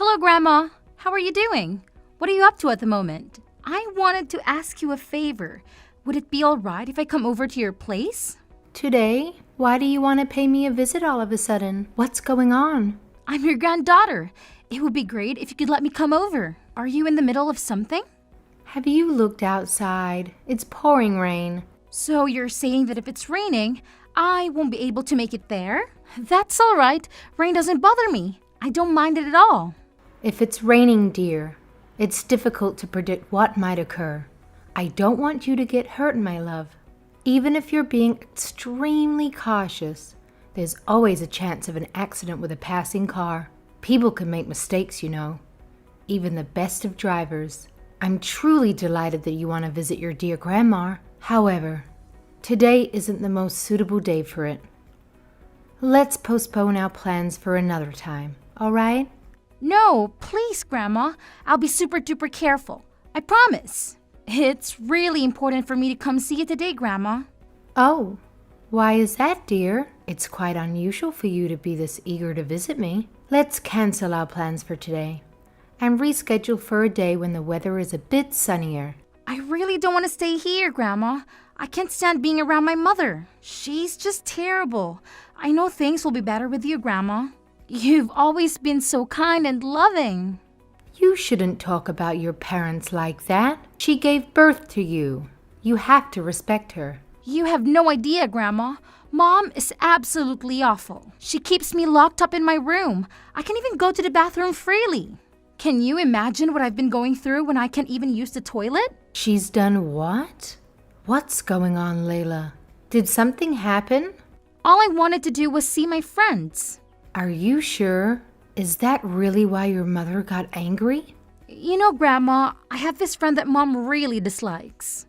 Hello, Grandma. How are you doing? What are you up to at the moment? I wanted to ask you a favor. Would it be all right if I come over to your place? Today? Why do you want to pay me a visit all of a sudden? What's going on? I'm your granddaughter. It would be great if you could let me come over. Are you in the middle of something? Have you looked outside? It's pouring rain. So you're saying that if it's raining, I won't be able to make it there? That's all right. Rain doesn't bother me. I don't mind it at all. If it's raining, dear, it's difficult to predict what might occur. I don't want you to get hurt, my love. Even if you're being extremely cautious, there's always a chance of an accident with a passing car. People can make mistakes, you know. Even the best of drivers. I'm truly delighted that you want to visit your dear grandma. However, today isn't the most suitable day for it. Let's postpone our plans for another time, all right? No, please, Grandma. I'll be super duper careful. I promise. It's really important for me to come see you today, Grandma. Oh, why is that, dear? It's quite unusual for you to be this eager to visit me. Let's cancel our plans for today and reschedule for a day when the weather is a bit sunnier. I really don't want to stay here, Grandma. I can't stand being around my mother. She's just terrible. I know things will be better with you, Grandma. You've always been so kind and loving. You shouldn't talk about your parents like that. She gave birth to you. You have to respect her. You have no idea, Grandma. Mom is absolutely awful. She keeps me locked up in my room. I can't even go to the bathroom freely. Can you imagine what I've been going through when I can't even use the toilet? She's done what? What's going on, Layla? Did something happen? All I wanted to do was see my friends. Are you sure? Is that really why your mother got angry? You know, Grandma, I have this friend that Mom really dislikes.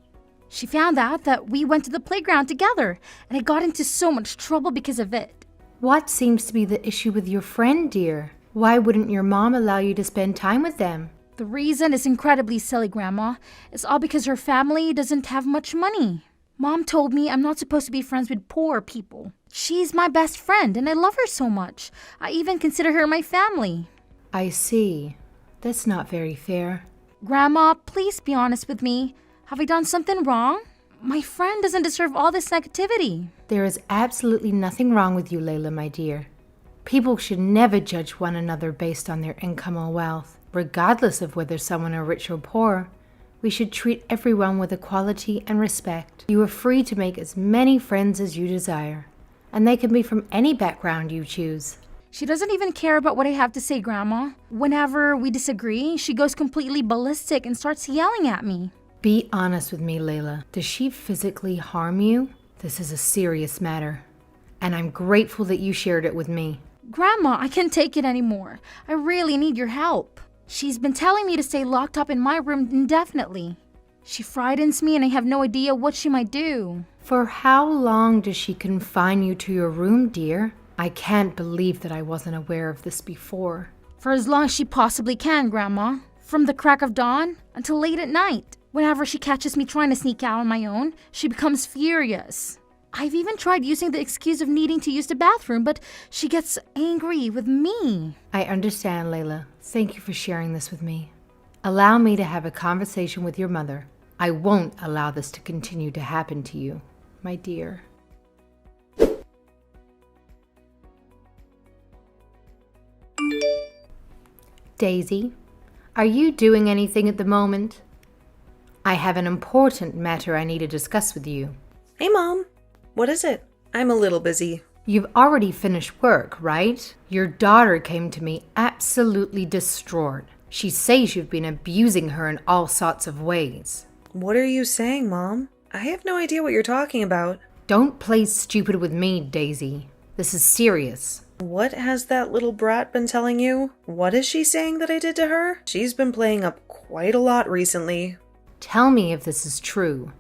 She found out that we went to the playground together, and I got into so much trouble because of it. What seems to be the issue with your friend, dear? Why wouldn't your mom allow you to spend time with them? The reason is incredibly silly, Grandma. It's all because her family doesn't have much money. Mom told me I'm not supposed to be friends with poor people. She's my best friend, and I love her so much. I even consider her my family. I see. That's not very fair. Grandma, please be honest with me. Have I done something wrong? My friend doesn't deserve all this negativity. There is absolutely nothing wrong with you, Layla, my dear. People should never judge one another based on their income or wealth, regardless of whether someone are rich or poor. We should treat everyone with equality and respect. You are free to make as many friends as you desire, and they can be from any background you choose. She doesn't even care about what I have to say, Grandma. Whenever we disagree, she goes completely ballistic and starts yelling at me. Be honest with me, Layla. Does she physically harm you? This is a serious matter, and I'm grateful that you shared it with me. Grandma, I can't take it anymore. I really need your help. She's been telling me to stay locked up in my room indefinitely. She frightens me and I have no idea what she might do. For how long does she confine you to your room, dear? I can't believe that I wasn't aware of this before. For as long as she possibly can, Grandma. From the crack of dawn until late at night. Whenever she catches me trying to sneak out on my own, she becomes furious. I've even tried using the excuse of needing to use the bathroom, but she gets angry with me. I understand, Layla. Thank you for sharing this with me. Allow me to have a conversation with your mother. I won't allow this to continue to happen to you, my dear. Daisy, are you doing anything at the moment? I have an important matter I need to discuss with you. Hey, Mom. What is it? I'm a little busy. You've already finished work, right? Your daughter came to me absolutely distraught. She says you've been abusing her in all sorts of ways. What are you saying, Mom? I have no idea what you're talking about. Don't play stupid with me, Daisy. This is serious. What has that little brat been telling you? What is she saying that I did to her? She's been playing up quite a lot recently. Tell me if this is true.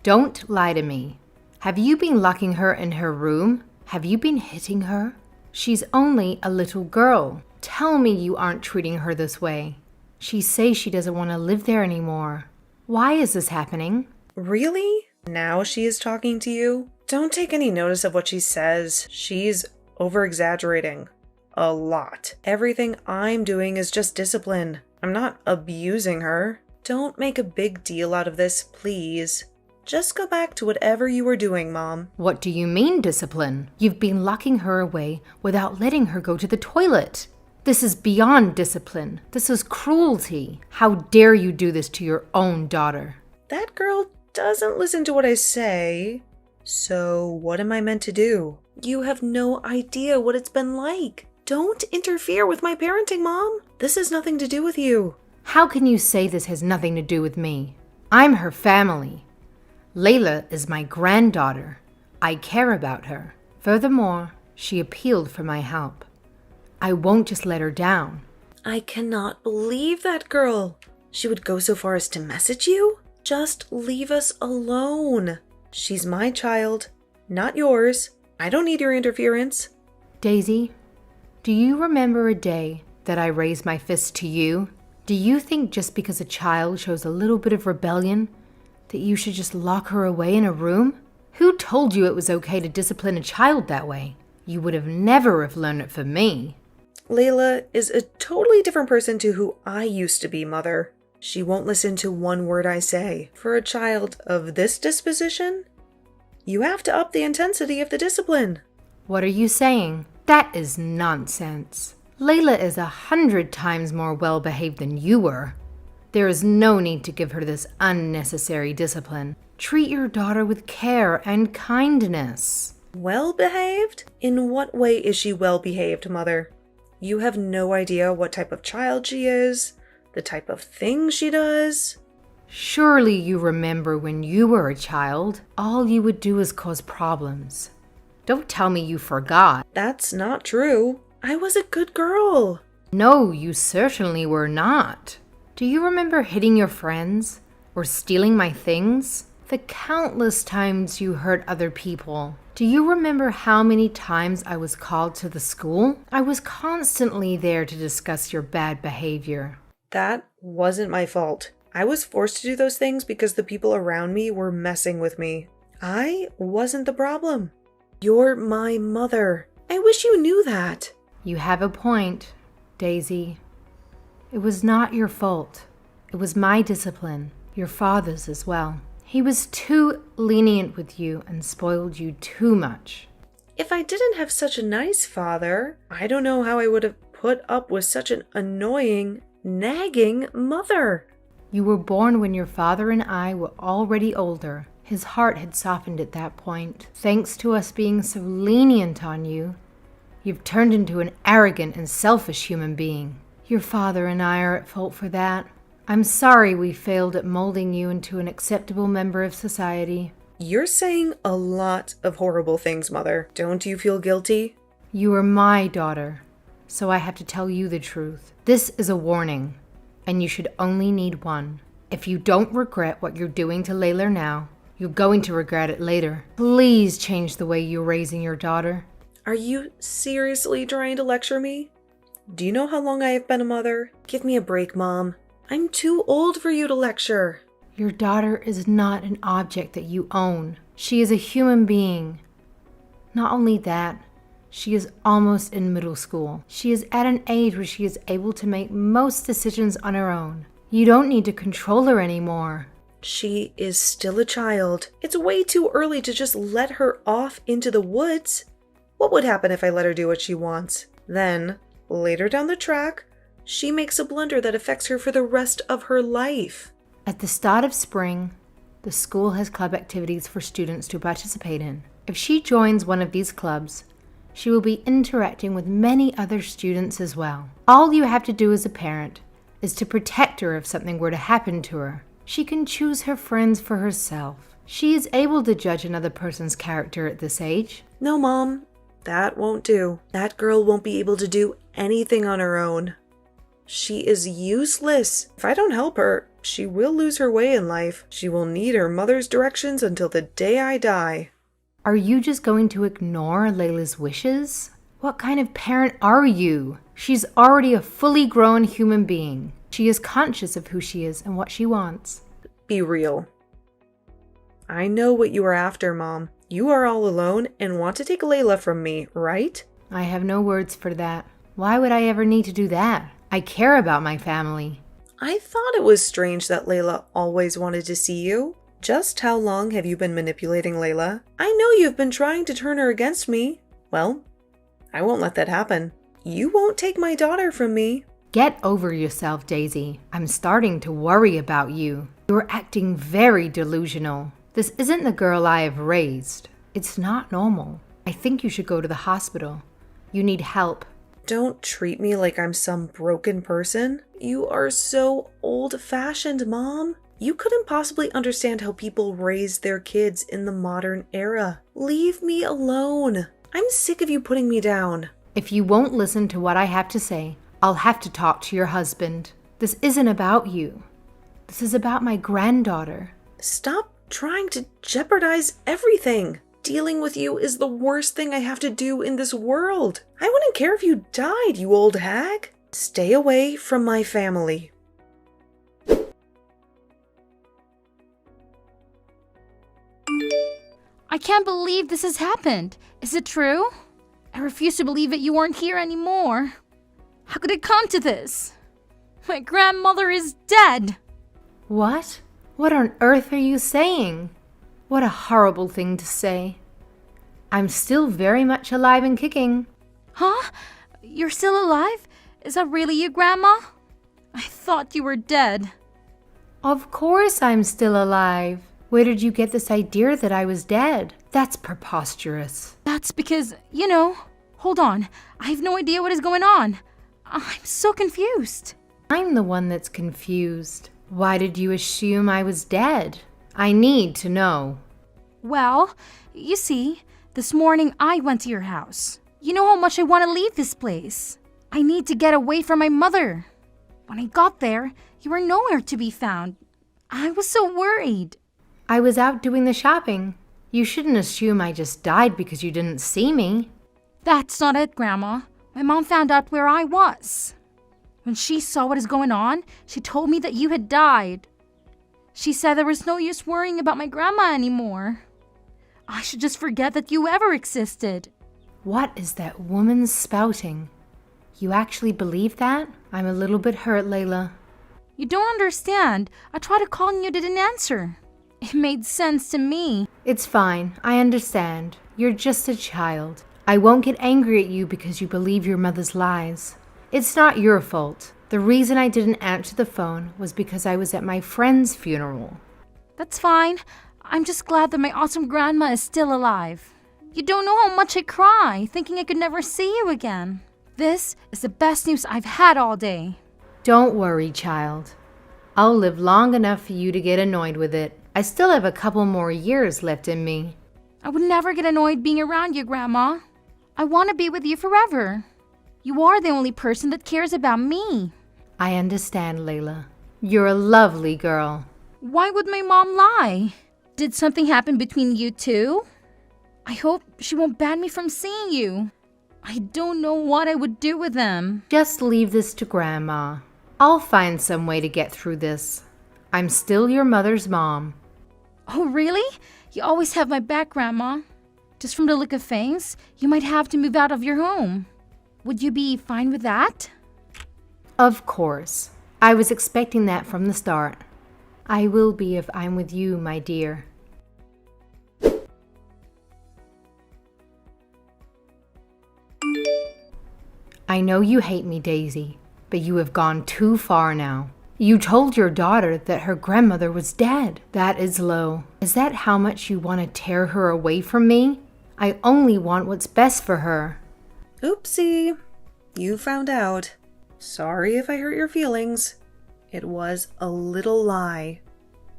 Don't lie to me. Have you been locking her in her room? Have you been hitting her? She's only a little girl. Tell me you aren't treating her this way. She says she doesn't want to live there anymore. Why is this happening? Really? Now she is talking to you? Don't take any notice of what she says. She's over-exaggerating. a lot. Everything I'm doing is just discipline. I'm not abusing her. Don't make a big deal out of this, please. Just go back to whatever you were doing, Mom. What do you mean, discipline? You've been locking her away without letting her go to the toilet. This is beyond discipline. This is cruelty. How dare you do this to your own daughter? That girl doesn't listen to what I say. So what am I meant to do? You have no idea what it's been like. Don't interfere with my parenting, Mom. This has nothing to do with you. How can you say this has nothing to do with me? I'm her family. Layla is my granddaughter. I care about her. Furthermore, she appealed for my help. I won't just let her down. I cannot believe that girl. She would go so far as to message you? Just leave us alone. She's my child, not yours. I don't need your interference. Daisy, do you remember a day that I raised my fist to you? Do you think just because a child shows a little bit of rebellion that you should just lock her away in a room? Who told you it was okay to discipline a child that way? You would have never have learned it from me. Layla is a totally different person to who I used to be, Mother. She won't listen to one word I say. For a child of this disposition, you have to up the intensity of the discipline. What are you saying? That is nonsense. Layla is 100 times more well-behaved than you were. There is no need to give her this unnecessary discipline. Treat your daughter with care and kindness. Well-behaved? In what way is she well-behaved, Mother? You have no idea what type of child she is, the type of things she does. Surely you remember when you were a child, all you would do is cause problems. Don't tell me you forgot. That's not true. I was a good girl. No, you certainly were not. Do you remember hitting your friends or stealing my things? The countless times you hurt other people. Do you remember how many times I was called to the school? I was constantly there to discuss your bad behavior. That wasn't my fault. I was forced to do those things because the people around me were messing with me. I wasn't the problem. You're my mother. I wish you knew that. You have a point, Daisy. It was not your fault. It was my discipline, your father's as well. He was too lenient with you and spoiled you too much. If I didn't have such a nice father, I don't know how I would have put up with such an annoying, nagging mother. You were born when your father and I were already older. His heart had softened at that point. Thanks to us being so lenient on you, you've turned into an arrogant and selfish human being. Your father and I are at fault for that. I'm sorry we failed at molding you into an acceptable member of society. You're saying a lot of horrible things, Mother. Don't you feel guilty? You are my daughter, so I have to tell you the truth. This is a warning, and you should only need one. If you don't regret what you're doing to Layla now, you're going to regret it later. Please change the way you're raising your daughter. Are you seriously trying to lecture me? Do you know how long I have been a mother? Give me a break, Mom. I'm too old for you to lecture. Your daughter is not an object that you own. She is a human being. Not only that, she is almost in middle school. She is at an age where she is able to make most decisions on her own. You don't need to control her anymore. She is still a child. It's way too early to just let her off into the woods. What would happen if I let her do what she wants? Then, later down the track, she makes a blunder that affects her for the rest of her life. At the start of spring, the school has club activities for students to participate in. If she joins one of these clubs, she will be interacting with many other students as well. All you have to do as a parent is to protect her if something were to happen to her. She can choose her friends for herself. She is able to judge another person's character at this age. No, Mom, that won't do. That girl won't be able to do anything on her own. She is useless. If I don't help her, she will lose her way in life. She will need her mother's directions until the day I die. Are you just going to ignore Layla's wishes? What kind of parent are you? She's already a fully grown human being. She is conscious of who she is and what she wants. Be real. I know what you are after, Mom. You are all alone and want to take Layla from me, right? I have no words for that. Why would I ever need to do that? I care about my family. I thought it was strange that Layla always wanted to see you. Just how long have you been manipulating Layla? I know you've been trying to turn her against me. Well, I won't let that happen. You won't take my daughter from me. Get over yourself, Daisy. I'm starting to worry about you. You're acting very delusional. This isn't the girl I have raised. It's not normal. I think you should go to the hospital. You need help. Don't treat me like I'm some broken person. You are so old-fashioned, Mom. You couldn't possibly understand how people raise their kids in the modern era. Leave me alone. I'm sick of you putting me down. If you won't listen to what I have to say, I'll have to talk to your husband. This isn't about you. This is about my granddaughter. Stop trying to jeopardize everything. Dealing with you is the worst thing I have to do in this world. I wouldn't care if you died, you old hag. Stay away from my family. I can't believe this has happened. Is it true? I refuse to believe that you weren't here anymore. How could it come to this? My grandmother is dead. What? What on earth are you saying? What a horrible thing to say. I'm still very much alive and kicking. Huh? You're still alive? Is that really you, Grandma? I thought you were dead. Of course I'm still alive. Where did you get this idea that I was dead? That's preposterous. That's because, hold on. I have no idea what is going on. I'm so confused. I'm the one that's confused. Why did you assume I was dead? I need to know. Well, you see, this morning I went to your house. You know how much I want to leave this place. I need to get away from my mother. When I got there, you were nowhere to be found. I was so worried. I was out doing the shopping. You shouldn't assume I just died because you didn't see me. That's not it, Grandma. My mom found out where I was. When she saw what is going on, she told me that you had died. She said there was no use worrying about my grandma anymore. I should just forget that you ever existed. What is that woman spouting? You actually believe that? I'm a little bit hurt, Layla. You don't understand. I tried to call and you didn't answer. It made sense to me. It's fine. I understand. You're just a child. I won't get angry at you because you believe your mother's lies. It's not your fault. The reason I didn't answer the phone was because I was at my friend's funeral. That's fine. I'm just glad that my awesome grandma is still alive. You don't know how much I cry, thinking I could never see you again. This is the best news I've had all day. Don't worry, child. I'll live long enough for you to get annoyed with it. I still have a couple more years left in me. I would never get annoyed being around you, Grandma. I want to be with you forever. You are the only person that cares about me. I understand, Layla. You're a lovely girl. Why would my mom lie? Did something happen between you two? I hope she won't ban me from seeing you. I don't know what I would do with them. Just leave this to Grandma. I'll find some way to get through this. I'm still your mother's mom. Oh, really? You always have my back, Grandma. Just from the look of things, you might have to move out of your home. Would you be fine with that? Of course. I was expecting that from the start. I will be if I'm with you, my dear. I know you hate me, Daisy, but you have gone too far now. You told your daughter that her grandmother was dead. That is low. Is that how much you want to tear her away from me? I only want what's best for her. Oopsie. You found out. Sorry if I hurt your feelings. It was a little lie.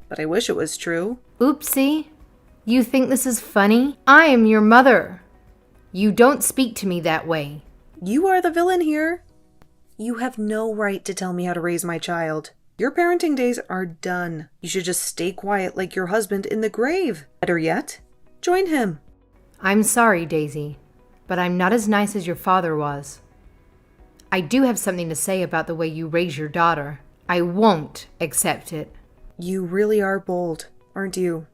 But I wish it was true. Oopsie. You think this is funny? I am your mother. You don't speak to me that way. You are the villain here. You have no right to tell me how to raise my child. Your parenting days are done. You should just stay quiet like your husband in the grave. Better yet, join him. I'm sorry, Daisy, but I'm not as nice as your father was. I do have something to say about the way you raise your daughter. I won't accept it. You really are bold, aren't you?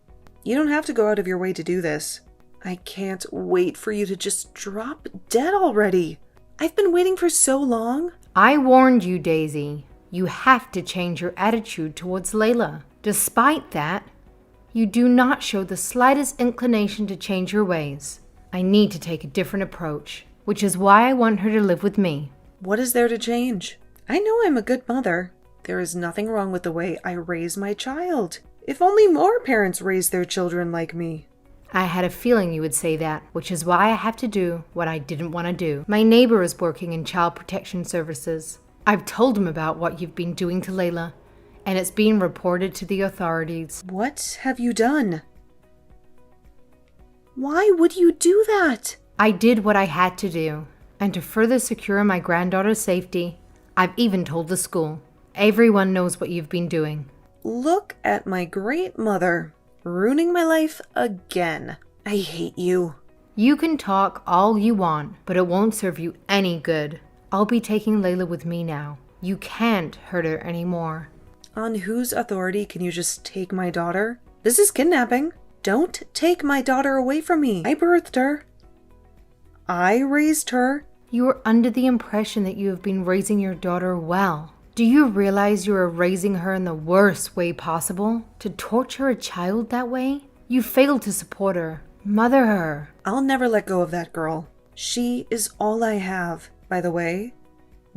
You don't have to go out of your way to do this. I can't wait for you to just drop dead already. I've been waiting for so long. I warned you, Daisy. You have to change your attitude towards Layla. Despite that, you do not show the slightest inclination to change your ways. I need to take a different approach, which is why I want her to live with me. What is there to change? I know I'm a good mother. There is nothing wrong with the way I raise my child. If only more parents raise their children like me. I had a feeling you would say that, which is why I have to do what I didn't want to do. My neighbor is working in child protection services. I've told him about what you've been doing to Layla, and it's being reported to the authorities. What have you done? Why would you do that? I did what I had to do, and to further secure my granddaughter's safety, I've even told the school. Everyone knows what you've been doing. Look at my great mother, ruining my life again. I hate you. You can talk all you want, but it won't serve you any good. I'll be taking Layla with me now. You can't hurt her anymore. On whose authority can you just take my daughter? This is kidnapping. Don't take my daughter away from me. I birthed her. I raised her. You are under the impression that you have been raising your daughter well. Do you realize you are raising her in the worst way possible? To torture a child that way? You failed to support her, mother her. I'll never let go of that girl. She is all I have. By the way,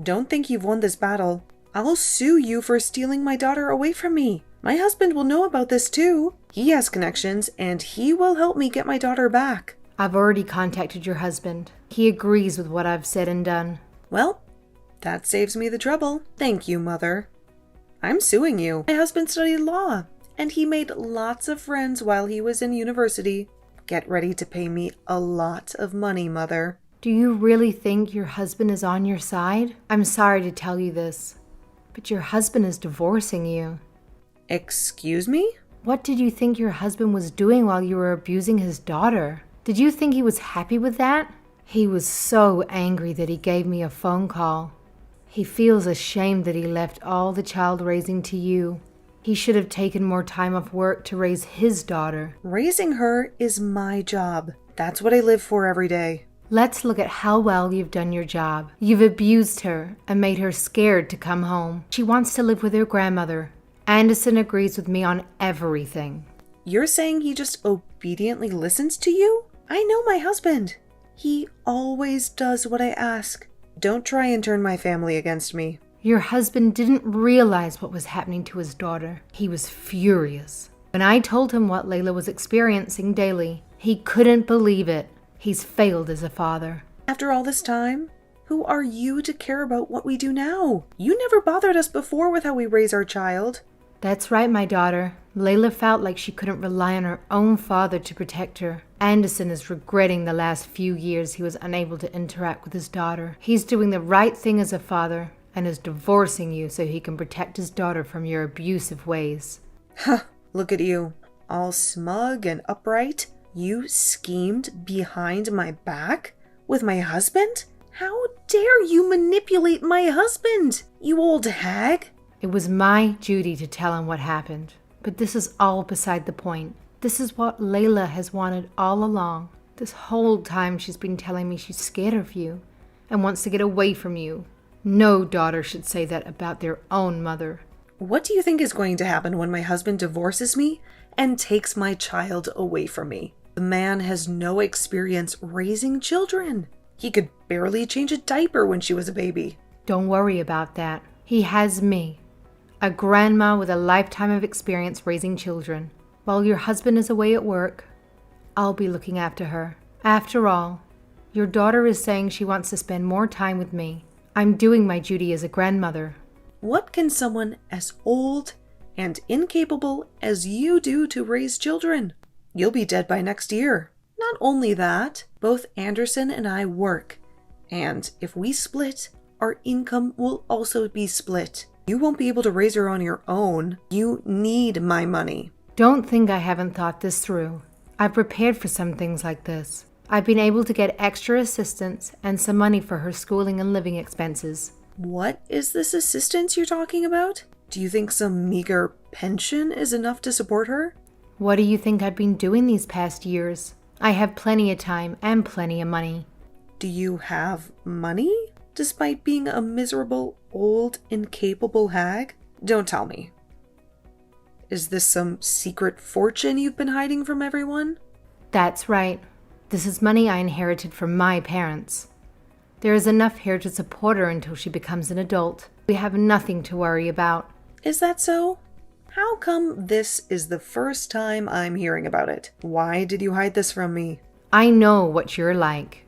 don't think you've won this battle. I'll sue you for stealing my daughter away from me. My husband will know about this too. He has connections and he will help me get my daughter back. I've already contacted your husband. He agrees with what I've said and done. Well, that saves me the trouble. Thank you, Mother. I'm suing you. My husband studied law, and he made lots of friends while he was in university. Get ready to pay me a lot of money, Mother. Do you really think your husband is on your side? I'm sorry to tell you this, but your husband is divorcing you. Excuse me? What did you think your husband was doing while you were abusing his daughter? Did you think he was happy with that? He was so angry that he gave me a phone call. He feels ashamed that he left all the child raising to you. He should have taken more time off work to raise his daughter. Raising her is my job. That's what I live for every day. Let's look at how well you've done your job. You've abused her and made her scared to come home. She wants to live with her grandmother. Anderson agrees with me on everything. You're saying he just obediently listens to you? I know my husband. He always does what I ask. Don't try and turn my family against me. Your husband didn't realize what was happening to his daughter. He was furious. When I told him what Layla was experiencing daily, he couldn't believe it. He's failed as a father. After all this time, who are you to care about what we do now? You never bothered us before with how we raise our child. That's right, my daughter. Layla felt like she couldn't rely on her own father to protect her. Anderson is regretting the last few years he was unable to interact with his daughter. He's doing the right thing as a father and is divorcing you so he can protect his daughter from your abusive ways. Huh, look at you. All smug and upright. You schemed behind my back with my husband? How dare you manipulate my husband, you old hag? It was my duty to tell him what happened, but this is all beside the point. This is what Layla has wanted all along. This whole time she's been telling me she's scared of you and wants to get away from you. No daughter should say that about their own mother. What do you think is going to happen when my husband divorces me and takes my child away from me? The man has no experience raising children. He could barely change a diaper when she was a baby. Don't worry about that. He has me, a grandma with a lifetime of experience raising children. While your husband is away at work, I'll be looking after her. After all, your daughter is saying she wants to spend more time with me. I'm doing my duty as a grandmother. What can someone as old and incapable as you do to raise children? You'll be dead by next year. Not only that, both Anderson and I work. And if we split, our income will also be split. You won't be able to raise her on your own. You need my money. Don't think I haven't thought this through. I've prepared for some things like this. I've been able to get extra assistance and some money for her schooling and living expenses. What is this assistance you're talking about? Do you think some meager pension is enough to support her? What do you think I've been doing these past years? I have plenty of time and plenty of money. Do you have money? despite being a miserable, old, incapable hag? Don't tell me. Is this some secret fortune you've been hiding from everyone? That's right. This is money I inherited from my parents. There is enough here to support her until she becomes an adult. We have nothing to worry about. Is that so? How come this is the first time I'm hearing about it? Why did you hide this from me? I know what you're like.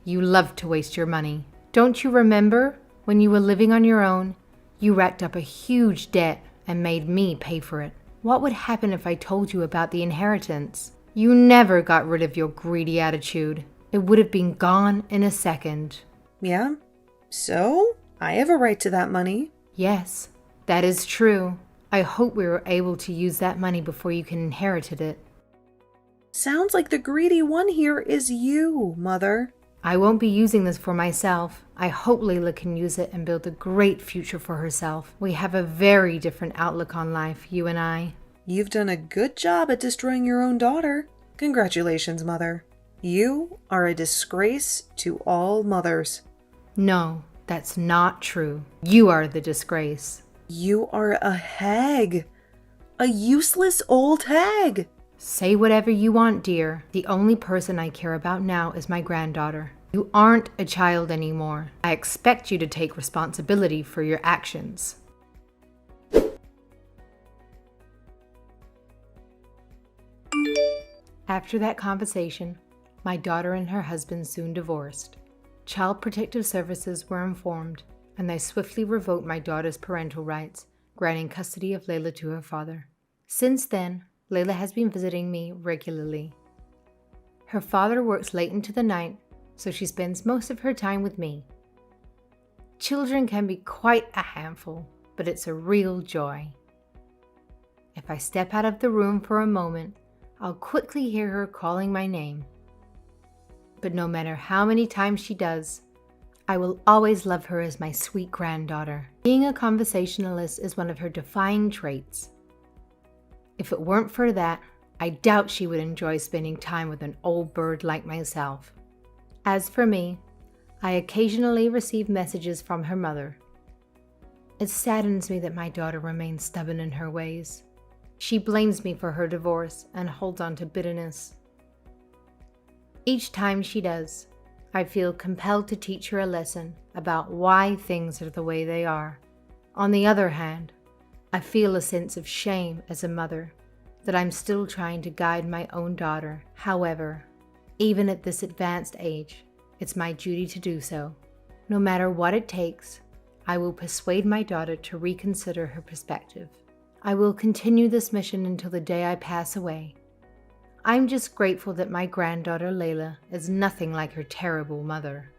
You love to waste your money. Don't you remember when you were living on your own, you racked up a huge debt and made me pay for it? What would happen if I told you about the inheritance? You never got rid of your greedy attitude. It would have been gone in a second. Yeah? So? I have a right to that money. Yes, that is true. I hope we were able to use that money before you can inherit it. Sounds like the greedy one here is you, Mother. I won't be using this for myself. I hope Layla can use it and build a great future for herself. We have a very different outlook on life, you and I. You've done a good job at destroying your own daughter. Congratulations, Mother. You are a disgrace to all mothers. No, that's not true. You are the disgrace. You are a hag. A useless old hag. Say whatever you want, dear. The only person I care about now is my granddaughter. You aren't a child anymore. I expect you to take responsibility for your actions. After that conversation, my daughter and her husband soon divorced. Child Protective Services were informed, and they swiftly revoked my daughter's parental rights, granting custody of Layla to her father. Since then, Layla has been visiting me regularly. Her father works late into the night, so she spends most of her time with me. Children can be quite a handful, but it's a real joy. If I step out of the room for a moment, I'll quickly hear her calling my name. But no matter how many times she does, I will always love her as my sweet granddaughter. Being a conversationalist is one of her defining traits. If it weren't for that, I doubt she would enjoy spending time with an old bird like myself. As for me, I occasionally receive messages from her mother. It saddens me that my daughter remains stubborn in her ways. She blames me for her divorce and holds on to bitterness. Each time she does, I feel compelled to teach her a lesson about why things are the way they are. On the other hand, I feel a sense of shame as a mother that I'm still trying to guide my own daughter. However, even at this advanced age, it's my duty to do so. No matter what it takes, I will persuade my daughter to reconsider her perspective. I will continue this mission until the day I pass away. I'm just grateful that my granddaughter Layla is nothing like her terrible mother.